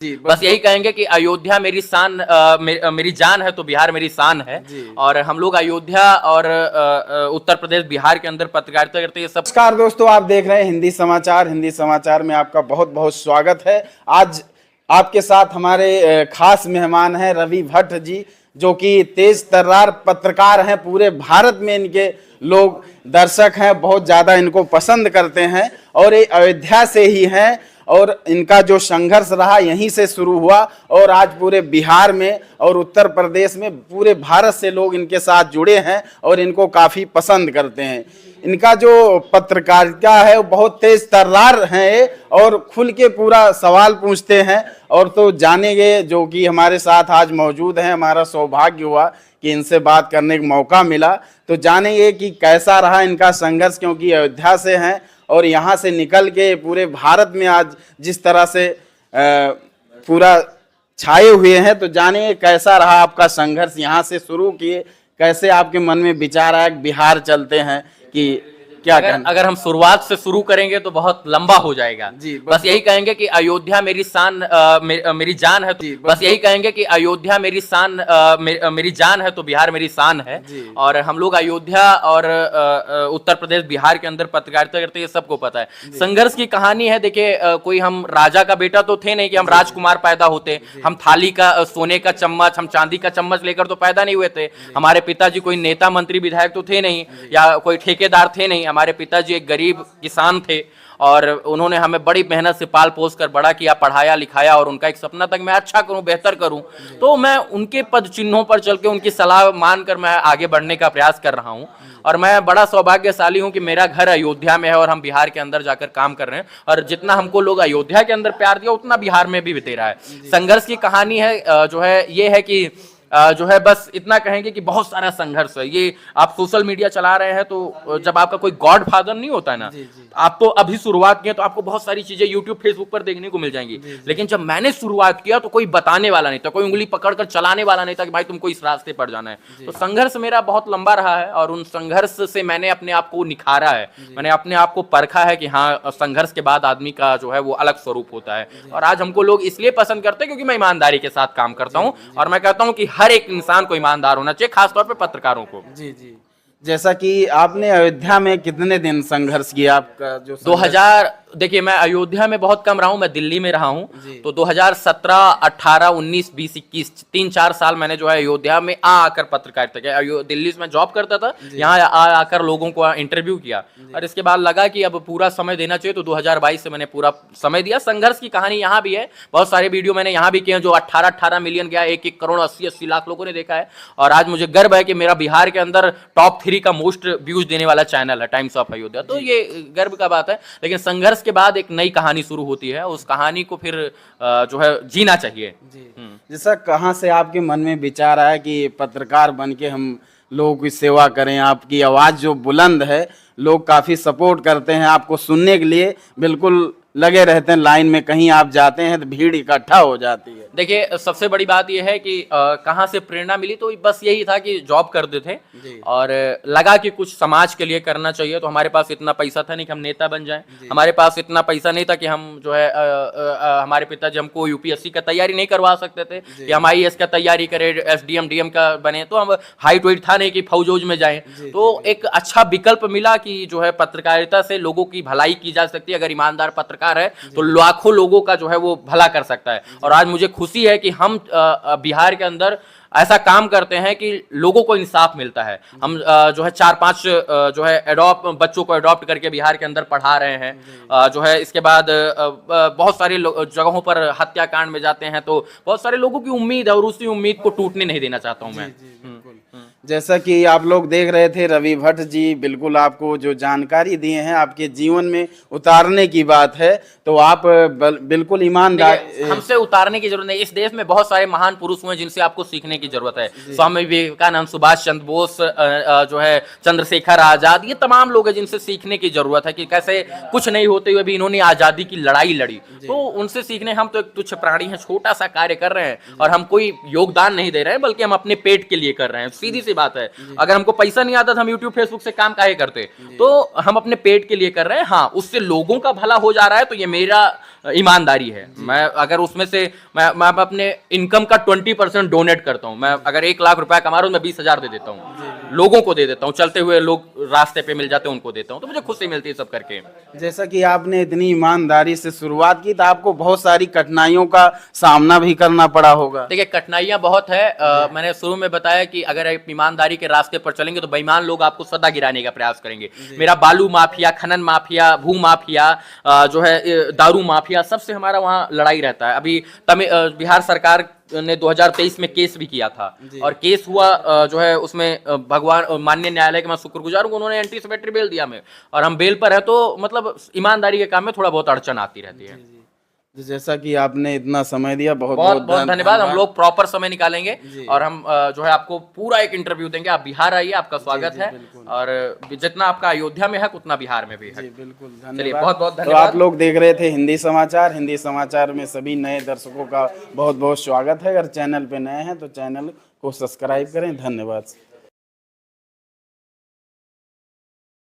जी, बस यही कहेंगे कि अयोध्या मेरी शान, मेरी जान है तो बिहार मेरी शान है। और हम लोग अयोध्या और उत्तर प्रदेश बिहार के अंदर पत्रकारिता करते हैं, ये सब। नमस्कार दोस्तों, आप देख रहे हैं हिंदी समाचार। हिंदी समाचार में आपका बहुत बहुत स्वागत है। आज आपके साथ हमारे खास मेहमान हैं रवि भट्ट जी, जो कि तेज तर्रार पत्रकार हैं। पूरे भारत में इनके लोग दर्शक हैं, बहुत ज़्यादा इनको पसंद करते हैं और ये अयोध्या से ही हैं। और इनका जो संघर्ष रहा यहीं से शुरू हुआ और आज पूरे बिहार में और उत्तर प्रदेश में पूरे भारत से लोग इनके साथ जुड़े हैं और इनको काफ़ी पसंद करते हैं। इनका जो पत्रकारिता है वो बहुत तेज तर्रार है और खुल के पूरा सवाल पूछते हैं। और तो जानेंगे, जो कि हमारे साथ आज मौजूद हैं, हमारा सौभाग्य हुआ कि इनसे बात करने का मौका मिला, तो जानेंगे कि कैसा रहा इनका संघर्ष, क्योंकि अयोध्या से हैं और यहाँ से निकल के पूरे भारत में आज जिस तरह से पूरा छाए हुए हैं। तो जानिए कैसा रहा आपका संघर्ष, यहाँ से शुरू किए, कैसे आपके मन में विचार आया बिहार चलते हैं, कि क्या अगर हम शुरुआत से शुरू करेंगे तो बहुत लंबा हो जाएगा। जी, बस यही कहेंगे कि अयोध्या मेरी शान, मेरी जान है। बस यही कहेंगे कि अयोध्या मेरी शान, मेरी जान है तो बिहार मेरी शान है। और हम लोग अयोध्या और उत्तर प्रदेश बिहार के अंदर पत्रकारिता करते हैं, ये सबको पता है। संघर्ष की कहानी है। देखिए, कोई हम राजा का बेटा तो थे नहीं कि हम राजकुमार पैदा होते। हम थाली का, सोने का चम्मच, हम चांदी का चम्मच लेकर तो पैदा नहीं हुए थे। हमारे पिताजी कोई नेता मंत्री विधायक तो थे नहीं, या कोई ठेकेदार थे नहीं। हमारे पिताजी एक गरीब किसान थे और उन्होंने हमें बड़ी मेहनत से पाल पोस कर बड़ा किया, पढ़ाया लिखाया। और उनका एक सपना था कि मैं अच्छा करूं, बेहतर करूं। तो मैं उनके पद चिन्हों पर चल के, उनकी सलाह मानकर मैं आगे बढ़ने का प्रयास कर रहा हूं। और मैं बड़ा सौभाग्यशाली हूं कि मेरा घर अयोध्या में है और हम बिहार के अंदर जाकर काम कर रहे हैं। और जितना हमको लोग अयोध्या के अंदर प्यार दिया, उतना बिहार में भी दे रहा है। संघर्ष की कहानी है जो है ये है कि जो है, बस इतना कहेंगे कि बहुत सारा संघर्ष है। ये आप सोशल मीडिया चला रहे हैं तो जब आपका कोई गॉड फादर नहीं होता है ना, आप तो अभी शुरुआत किए तो आपको बहुत सारी चीजें यूट्यूब फेसबुक पर देखने को मिल जाएंगी। लेकिन जब मैंने शुरुआत किया तो कोई बताने वाला नहीं था, कोई उंगली पकड़कर चलाने वाला नहीं था कि भाई तुमको इस रास्ते पर जाना है। तो संघर्ष मेरा बहुत लंबा रहा है और उन संघर्ष से मैंने अपने आप को निखारा है। मैंने अपने आप को परखा है कि हाँ, संघर्ष के बाद आदमी का जो है वो अलग स्वरूप होता है। और आज हमको लोग इसलिए पसंद करते हैं क्योंकि मैं ईमानदारी के साथ काम करता हूँ। और मैं कहता हूँ कि हर एक इंसान को ईमानदार होना चाहिए, खासतौर पे पत्रकारों को। जी जी। जैसा कि आपने अयोध्या में कितने दिन संघर्ष किया, आपका जो 2000, देखिए मैं अयोध्या में बहुत कम रहा हूं, मैं दिल्ली में रहा हूं। तो 2017, 18, 19, 20, 21 3-4 साल मैंने जो है अयोध्या में आकर पत्रकारिता किया। दिल्ली से मैं जॉब करता था, यहाँ आकर लोगों को इंटरव्यू किया। और इसके बाद लगा कि अब पूरा समय देना चाहिए, तो 2022 से मैंने पूरा समय दिया। संघर्ष की कहानी यहाँ भी है, बहुत सारे वीडियो मैंने यहाँ भी किए हैं जो 18 मिलियन गया, 1 करोड़ 80 लाख लोगों ने देखा है। और आज मुझे गर्व है कि मेरा बिहार के अंदर टॉप 3 का मोस्ट व्यूज देने वाला चैनल है टाइम्स ऑफ अयोध्या। तो ये गर्व का बात है। लेकिन संघर्ष के बाद एक नई कहानी शुरू होती है, उस कहानी को फिर जो है जीना चाहिए। जैसा कहाँ से आपके मन में विचार आया कि पत्रकार बन के हम लोगों की सेवा करें? आपकी आवाज़ जो बुलंद है, लोग काफ़ी सपोर्ट करते हैं आपको सुनने के लिए, बिल्कुल लगे रहते हैं लाइन में। कहीं आप जाते हैं तो भीड़ इकट्ठा हो जाती है। देखिए, सबसे बड़ी बात यह है कि कहाँ से प्रेरणा मिली, तो बस यही था कि जॉब करते थे और लगा कि कुछ समाज के लिए करना चाहिए। तो हमारे पास इतना पैसा था नहीं कि हम नेता बन जाएं, हमारे पास इतना पैसा नहीं था कि हम जो है हमारे पिताजी हमको यूपीएससी का तैयारी नहीं करवा सकते थे कि हम आईएएस का तैयारी करें, एसडीएम डीएम का बने। तो हम हाइट वेट था नहीं कि फौज में जाएं। तो एक अच्छा विकल्प मिला कि जो है पत्रकारिता से लोगों की भलाई की जा सकती है। अगर ईमानदार पत्रकार है तो लाखों लोगों का जो है वो भला कर सकता है। और आज मुझे खुशी है कि हम बिहार के अंदर ऐसा काम करते हैं कि लोगों को इंसाफ मिलता है। हम जो है 4-5 जो है बच्चों को अडॉप्ट करके बिहार के अंदर पढ़ा रहे हैं। जो है इसके बाद बहुत सारी जगहों पर हत्याकांड में जाते हैं, तो बहुत सारे लोगों की उम्मीद है और उसी उम्मीद को टूटने नहीं देना चाहता हूं मैं। जैसा कि आप लोग देख रहे थे, रवि भट्ट जी बिल्कुल आपको जो जानकारी दिए हैं आपके जीवन में उतारने की बात है, तो आप बिल्कुल ईमानदार। हमसे उतारने की जरूरत नहीं। इस देश में बहुत सारे महान पुरुष हुए जिनसे आपको सीखने की जरूरत है। स्वामी विवेकानंद, सुभाष चंद्र बोस, जो है चंद्रशेखर आजाद, ये तमाम लोग हैं जिनसे सीखने की जरूरत है कि कैसे कुछ नहीं होते हुए भी इन्होंने आजादी की लड़ाई लड़ी। तो उनसे सीखने, हम तो एक तुच्छ प्राणी हैं, छोटा सा कार्य कर रहे हैं और हम कोई योगदान नहीं दे रहे हैं, बल्कि हम अपने पेट के लिए कर रहे हैं। सीधी सी बात है, अगर हमको पैसा नहीं आता तो हम यूट्यूब फेसबुक से काम काहे करते? तो हम अपने पेट के लिए कर रहे हैं। हाँ, उससे लोगों का भला हो जा रहा है तो ये मेरा ईमानदारी है। मैं अगर उसमें से मैं अपने इनकम का 20% डोनेट करता हूँ। मैं अगर 1 लाख रुपया कमा रहा हूँ, मैं 20,000 दे देता हूँ, लोगों को दे देता हूँ, चलते हुए लोग रास्ते पे मिल जाते हैं उनको देता हूँ, तो मुझे खुशी मिलती है सब करके। जैसा कि आपने इतनी ईमानदारी से शुरुआत की तो आपको बहुत सारी कठिनाइयों का सामना भी करना पड़ा होगा। देखिए, कठिनाइयां बहुत है। मैंने शुरू में बताया कि अगर आप ईमानदारी के रास्ते पर चलेंगे तो बेईमान लोग आपको सदा गिराने का प्रयास करेंगे। मेरा बालू माफिया, खनन माफिया, भू माफिया, जो है दारू माफिया, सबसे हमारा वहाँ लड़ाई रहता है। अभी बिहार सरकार ने 2023 में केस भी किया था और केस हुआ, जो है उसमें भगवान माननीय न्यायालय के मैं शुक्रगुजार हूँ, उन्होंने एंटीसिपेटरी बेल दिया हमें और हम बेल पर है। तो मतलब ईमानदारी के काम में थोड़ा बहुत अड़चन आती रहती है। जैसा कि आपने इतना समय दिया, बहुत बहुत बहुत धन्यवाद। हम लोग प्रॉपर समय निकालेंगे और हम जो है आपको पूरा एक इंटरव्यू देंगे। आप बिहार आइए, आपका स्वागत है। और जितना आपका अयोध्या में है उतना बिहार में भी है। बिल्कुल चलिए, धन्यवाद। बहुत बहुत तो धन्यवाद। आप लोग देख रहे थे हिंदी समाचार। हिंदी समाचार में सभी नए दर्शकों का बहुत बहुत स्वागत है। अगर चैनल पे नए हैं तो चैनल को सब्सक्राइब करें। धन्यवाद।